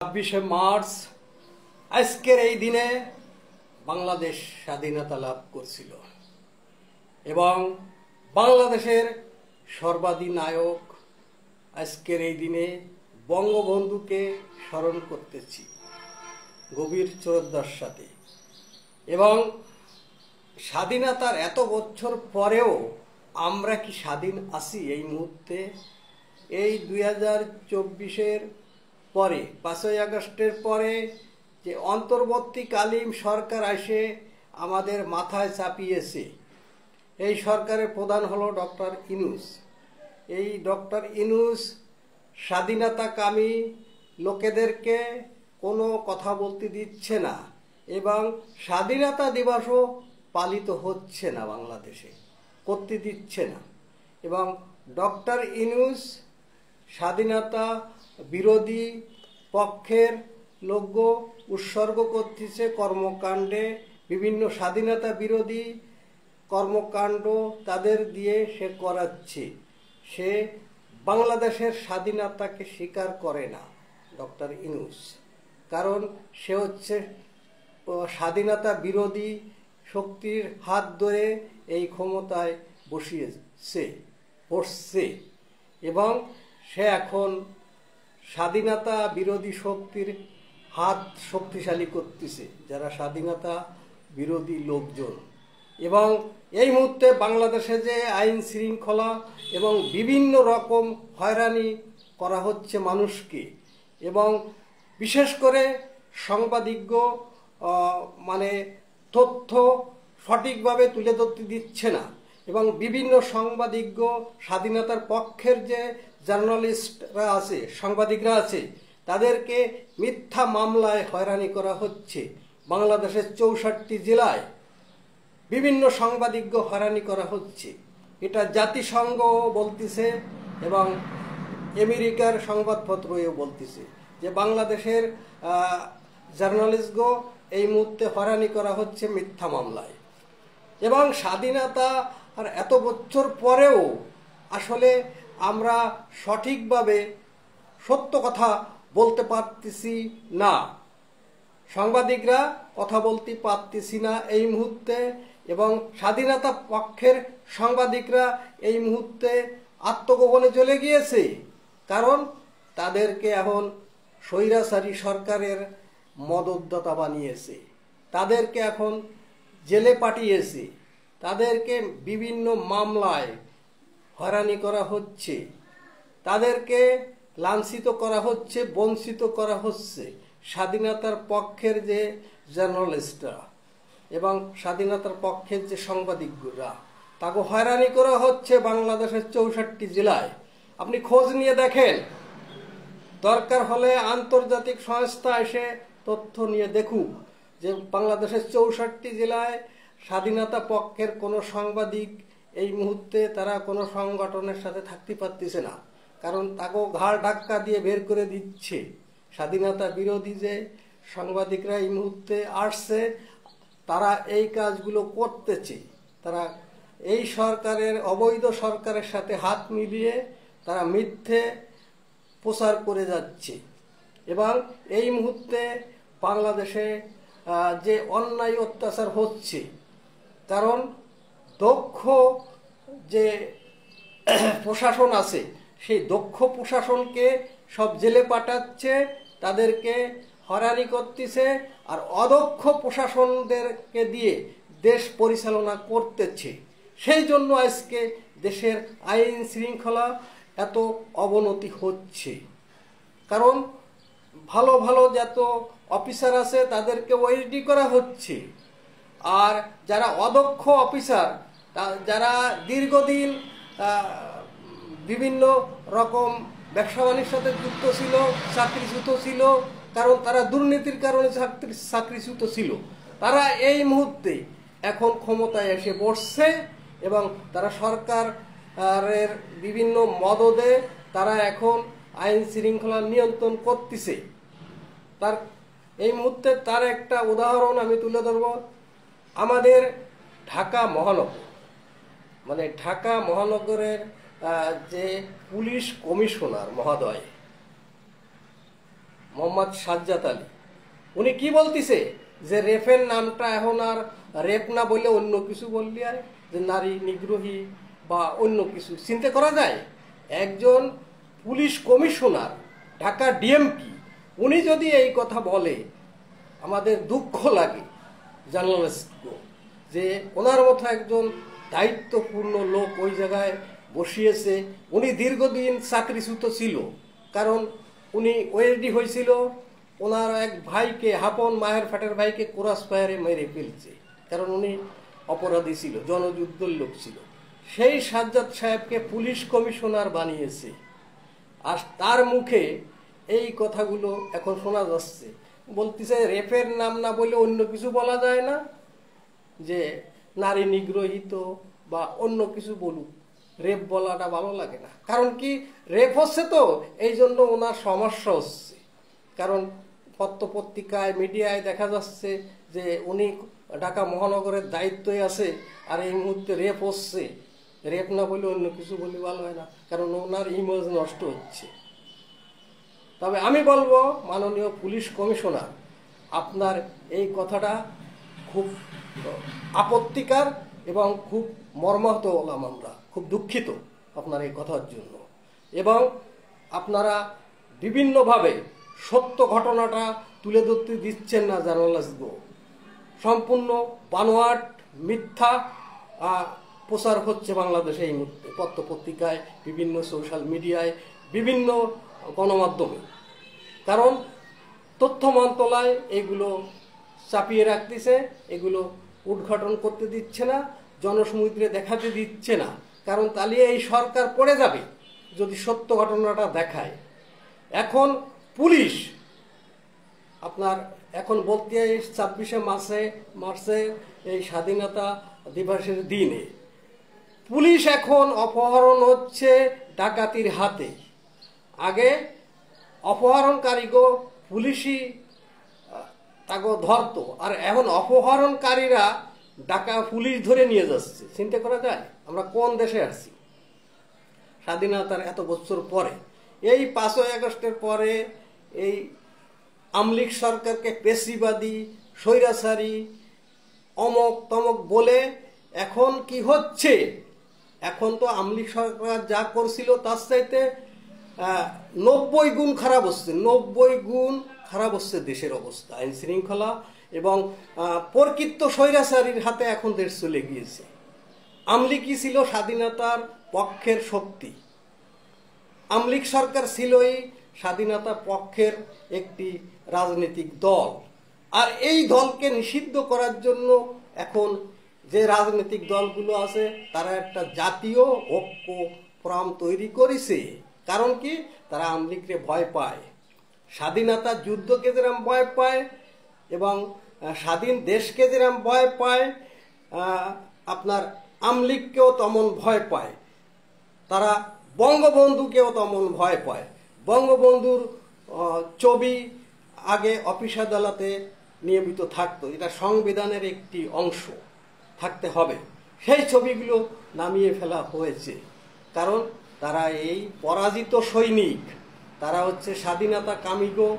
26 March আজকের এই দিনে বাংলাদেশ স্বাধীনতা লাভ করছিল এবং বাংলাদেশের সর্বাধিনায়ক আজকের এই দিনে বঙ্গবন্ধুকে স্মরণ করতেছি গভীর শ্রদ্ধার সাথে। এবং স্বাধীনতার এত বছর পরেও আমরা কি স্বাধীন আছি এই মুহূর্তে? এই 2024-এর পরে 5ই আগস্টের পরে যে অন্তর্বর্তীকালীন সরকার এসে আমাদের মাথায় চাপিয়েছে, এই সরকারের প্রধান হলো ডক্টর ইউনূস। এই ডক্টর ইউনূস স্বাধীনতাকামী লোকেদেরকে কোনো কথা বলতে দিচ্ছে না এবং স্বাধীনতা দিবসও পালিত হচ্ছে না, বাংলাদেশে করতে দিচ্ছে না। এবং ডক্টর ইউনূস স্বাধীনতা বিরোধী পক্ষের লোক উৎসর্গ করতেছে কর্মকাণ্ডে, বিভিন্ন স্বাধীনতা বিরোধী কর্মকাণ্ড তাদের দিয়ে সে করাচ্ছে। সে বাংলাদেশের স্বাধীনতাকে স্বীকার করে না ডক্টর ইউনূস, কারণ সে হচ্ছে স্বাধীনতা বিরোধী শক্তির হাত ধরে এই ক্ষমতায় বসছে এবং সে এখন স্বাধীনতা বিরোধী শক্তির হাত শক্তিশালী করতেছে, যারা স্বাধীনতা বিরোধী লোকজন। এবং এই মুহূর্তে বাংলাদেশে যে আইন শৃঙ্খলা এবং বিভিন্ন রকম হয়রানি করা হচ্ছে মানুষকে, এবং বিশেষ করে সাংবাদিক তথ্য সঠিকভাবে তুলে ধরতে দিচ্ছে না এবং বিভিন্ন সাংবাদিক স্বাধীনতার পক্ষের যে জার্নালিস্টরা আছে, সাংবাদিকরা আছে, তাদেরকে মিথ্যা মামলায় হয়রানি করা হচ্ছে। বাংলাদেশের 64 জেলায় বিভিন্ন সাংবাদিক হয়রানি করা হচ্ছে। এটা জাতিসংঘ বলতেছে এবং আমেরিকার সংবাদপত্রও বলতেছে যে বাংলাদেশের জার্নালিস্টগো এই মুহূর্তে হয়রানি করা হচ্ছে মিথ্যা মামলায়। এবং স্বাধীনতা আর এত বছর পরেও আসলে আমরা সঠিকভাবে সত্য কথা বলতে পারতেছি না, সাংবাদিকরা কথা বলতে পারতেছি না এই মুহূর্তে। এবং স্বাধীনতা পক্ষের সাংবাদিকরা এই মুহূর্তে আত্মগোপনে চলে গিয়েছে, কারণ তাদেরকে এখন স্বৈরাচারী সরকারের মদতদাতা বানিয়েছে, তাদেরকে এখন জেলে পাঠিয়েছে, তাদেরকে বিভিন্ন মামলায় হয়রানি করা হচ্ছে, তাদেরকে লাঞ্ছিত করা হচ্ছে, বঞ্চিত করা হচ্ছে। স্বাধীনতার পক্ষের যে জার্নালিস্টরা এবং স্বাধীনতার পক্ষের যে সাংবাদিকরা, তাকে হয়রানি করা হচ্ছে বাংলাদেশের 64 জেলায়। আপনি খোঁজ নিয়ে দেখেন, দরকার হলে আন্তর্জাতিক সংস্থা এসে তথ্য নিয়ে দেখুক যে বাংলাদেশের 64 জেলায় স্বাধীনতা পক্ষের কোনো সাংবাদিক এই মুহূর্তে তারা কোনো সংগঠনের সাথে থাকতে পারতেছে না, কারণ তাকেও ঘাড় ধাক্কা দিয়ে বের করে দিচ্ছে। স্বাধীনতা বিরোধী যে সাংবাদিকরা এই মুহূর্তে আসছে, তারা এই কাজগুলো করতেছে, তারা এই সরকারের অবৈধ সরকারের সাথে হাত মিলিয়ে তারা মিথ্যে প্রচার করে যাচ্ছে। এবং এই মুহূর্তে বাংলাদেশে যে অন্যায় অত্যাচার হচ্ছে, কারণ দক্ষ যে প্রশাসন আছে, সেই দক্ষ প্রশাসনকে সব জেলে পাঠাচ্ছে, তাদেরকে হয়রানি করতেছে, আর অদক্ষ প্রশাসনদেরকে দিয়ে দেশ পরিচালনা করতেছে। সেই জন্য আজকে দেশের আইন শৃঙ্খলা এত অবনতি হচ্ছে, কারণ ভালো ভালো যত অফিসার আছে তাদেরকে ওএসডি করা হচ্ছে, আর যারা অদক্ষ অফিসার, যারা দীর্ঘদিন বিভিন্ন রকম ব্যবসা বাণিজ্যের সাথে যুক্ত ছিল, চাকরিচ্যুত ছিল, কারণ তারা দুর্নীতির কারণে চাকরিচ্যুত ছিল, তারা এই মুহূর্তে এখন ক্ষমতায় এসে বসছে এবং তারা সরকারের বিভিন্ন মদদে তারা এখন আইন শৃঙ্খলা নিয়ন্ত্রণ করতেছে। তার এই মুহূর্তে তার একটা উদাহরণ আমি তুলে ধরব। আমাদের ঢাকা মহানগর, ঢাকা মহানগরের যে পুলিশ কমিশনার মহোদয় মোহাম্মদ সাজ্জাদ আলী, উনি কি বলতিছে যে রেপের নামটা এখন আর রেপ না বলে অন্য কিছু বললি, আর যে নারী নিগ্রহী বা অন্য কিছু চিন্তা করা যায়। একজন পুলিশ কমিশনার, ঢাকা ডিএমপি, উনি যদি এই কথা বলে আমাদের দুঃখ লাগে জার্নালিস্টকে, যে ওনার মতো একজন দায়িত্বপূর্ণ লোক ওই জায়গায় বসিয়েছে। উনি দীর্ঘদিন চাকরিচ্যুত ছিল, কারণ উনি ওএসডি হয়েছিল, ওনার এক ভাইকে, হাপন মায়ের ফাটের ভাইকে ক্রস ফায়ারে মেরে ফেলছে, কারণ উনি অপরাধী ছিল, জনযুদ্ধের লোক ছিল। সেই সাজ্জাদ সাহেবকে পুলিশ কমিশনার বানিয়েছে, আর তার মুখে এই কথাগুলো এখন শোনা যাচ্ছে। বলতেছে রেপের নাম না বলে অন্য কিছু বলা যায় না, যে নারী নিগ্রহিত বা অন্য কিছু বলুক, রেপ বলাটা ভালো লাগে না। কারণ কি, রেপ হচ্ছে তো, এই জন্য ওনার সমস্যা হচ্ছে। কারণ পত্রপত্রিকায়, মিডিয়ায় দেখা যাচ্ছে যে উনি ঢাকা মহানগরের দায়িত্বে আছে, আর এই মুহূর্তে রেপ হচ্ছে। রেপ না বলে অন্য কিছু বলে ভালো হয় না, কারণ ওনার ইমেজ নষ্ট হচ্ছে। তবে আমি বলবো, মাননীয় পুলিশ কমিশনার, আপনার এই কথাটা খুব আপত্তিকর এবং খুব মর্মাহত হলাম, আমরা খুব দুঃখিত আপনার এই কথার জন্য। এবং আপনারা বিভিন্নভাবে সত্য ঘটনাটা তুলে ধরতে দিচ্ছেন না জার্নালিস্টগো, সম্পূর্ণ বানোয়াট মিথ্যা প্রচার হচ্ছে বাংলাদেশে এই মুহূর্তে, পত্রপত্রিকায়, বিভিন্ন সোশ্যাল মিডিয়ায়, বিভিন্ন গণমাধ্যমে। কারণ তথ্য মন্ত্রণালয় এগুলো চাপিয়ে রাখতেছে, এগুলো উদ্ঘাটন করতে দিচ্ছে না, জনসমুদ্রে দেখাতে দিচ্ছে না। কারণ তাহলে এই সরকার পড়ে যাবে যদি সত্য ঘটনাটা দেখায়। এখন পুলিশ আপনার এখন বলতে 26শে মার্চে এই স্বাধীনতা দিবসের দিনে পুলিশ এখন অপহরণ হচ্ছে ডাকাতির হাতে। আগে অপহরণকারীগো পুলিশই তাকে ধরতো, আর এখন অপহরণকারীরা ডাকা পুলিশ ধরে নিয়ে যাচ্ছে। চিন্তা করা যায় আমরা কোন দেশে আছি স্বাধীনতার এত বছর পরে। এই 5ই আগস্টের পরে এই আমলিক সরকারকে পেশিবাদী, স্বৈরাচারী, অমক তমক বলে এখন কি হচ্ছে, এখন তো আমলিক সরকার যা করছিল তার চাইতে 90 গুণ খারাপ হচ্ছে, 90 গুণ খারাপ হচ্ছে দেশের অবস্থা, আইন শৃঙ্খলা এবং প্রকৃত স্বৈরাচারীর হাতে এখন দেশ চলে গিয়েছে। আমলিকই ছিল স্বাধীনতার পক্ষের শক্তি, আমলিক সরকার ছিলই স্বাধীনতা পক্ষের একটি রাজনৈতিক দল। আর এই দলকে নিষিদ্ধ করার জন্য এখন যে রাজনৈতিক দলগুলো আছে তারা একটা জাতীয় ঐক্য ফোরাম তৈরি করেছে। কারণ কি, তারা আমলিককে ভয় পায়, স্বাধীনতা যুদ্ধকে যেরকম ভয় পায় এবং স্বাধীন দেশকে যেরকম ভয় পায়, আপনার আমলিককেও তেমন ভয় পায়, তারা বঙ্গবন্ধুকেও তেমন ভয় পায়। বঙ্গবন্ধুর ছবি আগে অফিস আদালতে নিয়মিত থাকতো, এটা সংবিধানের একটি অংশ, থাকতে হবে। সেই ছবিগুলো নামিয়ে ফেলা হয়েছে, কারণ তারা এই পরাজিত সৈনিক, তারা হচ্ছে স্বাধীনতা কামীগো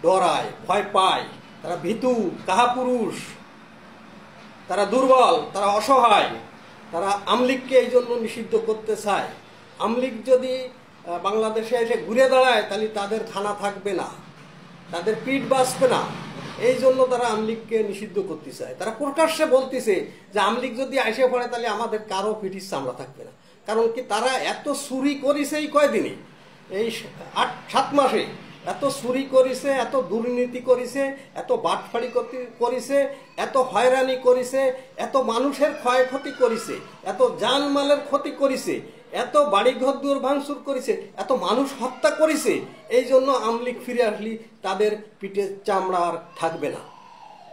ডরায়, ভয় পায়, তারা ভীতু, কাহাপুরুষ, তারা দুর্বল, তারা অসহায়, তারা আমলিককে এই জন্য নিষিদ্ধ করতে চায়। আমলিক যদি বাংলাদেশে এসে ঘুরে দাঁড়ায় তাহলে তাদের থানা থাকবে না, তাদের পিঠ বাঁচবে না, এই জন্য তারা আমলিককে নিষিদ্ধ করতে চায়। তারা প্রকাশ্যে বলতেছে যে আমলিক যদি এসে পড়ে তাহলে আমাদের কারো পিঠির চামড়া থাকবে না। কারণ কি, তারা এত চুরি করেছে এই কয়দিনে, এই 7 মাসে এত চুরি করেছে, এত দুর্নীতি করেছে, এত বাটফাড়ি করেছে, এত হয়রানি করেছে, এত মানুষের ক্ষয়ক্ষতি করেছে, এত জানমালের ক্ষতি করেছে, এত বাড়িঘর দুয়ার ভাঙচুর করেছে, এত মানুষ হত্যা করেছে। এই জন্য আমলিক ফিরে আসলে তাদের পিঠের চামড়া আর থাকবে না।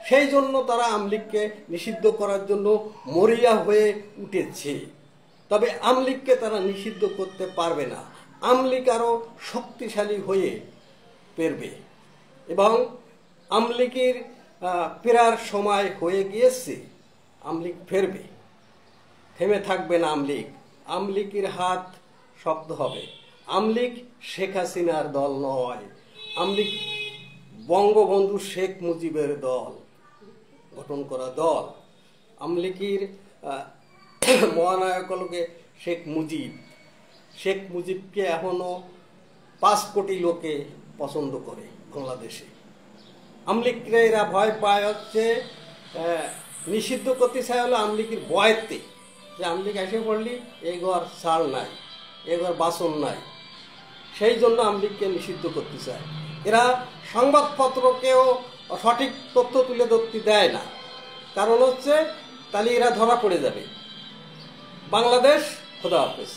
সেই জন্য তারা আমলিককে নিষিদ্ধ করার জন্য মরিয়া হয়ে উঠেছে। তবে আমলিককে তারা নিষিদ্ধ করতে পারবে না, আমলিক আরো শক্তিশালী হয়ে পেরবে এবং আমলিকের ফেরার সময় হয়ে গিয়েছে। আমলিক ফেরবে, থেমে থাকবে না আমলিক, আমলিকের হাত শক্ত হবে। আমলিক শেখ হাসিনার দল নয়, আমলিক বঙ্গবন্ধু শেখ মুজিবের দল, গঠন করা দল। আমলিকির মহানায়ক হলকে শেখ মুজিব। শেখ মুজিবকে এখনো 5 কোটি লোকে পছন্দ করে বাংলাদেশে। আমলিকরা এরা ভয় পায় হচ্ছে নিষিদ্ধ করতে চাই হলো আমলিকির ভয়তে, যে আমলিক এসে পড়লি এই ঘর ছাড় নাই, এই ঘর বাসন নাই, সেই জন্য আমলিককে নিষিদ্ধ করতে চায়। এরা সংবাদপত্রকেও সঠিক তথ্য তুলে ধরতে দেয় না, কারণ হচ্ছে তাহলে এরা ধরা পড়ে যাবে। বাংলাদেশ, খোদা হাফেজ।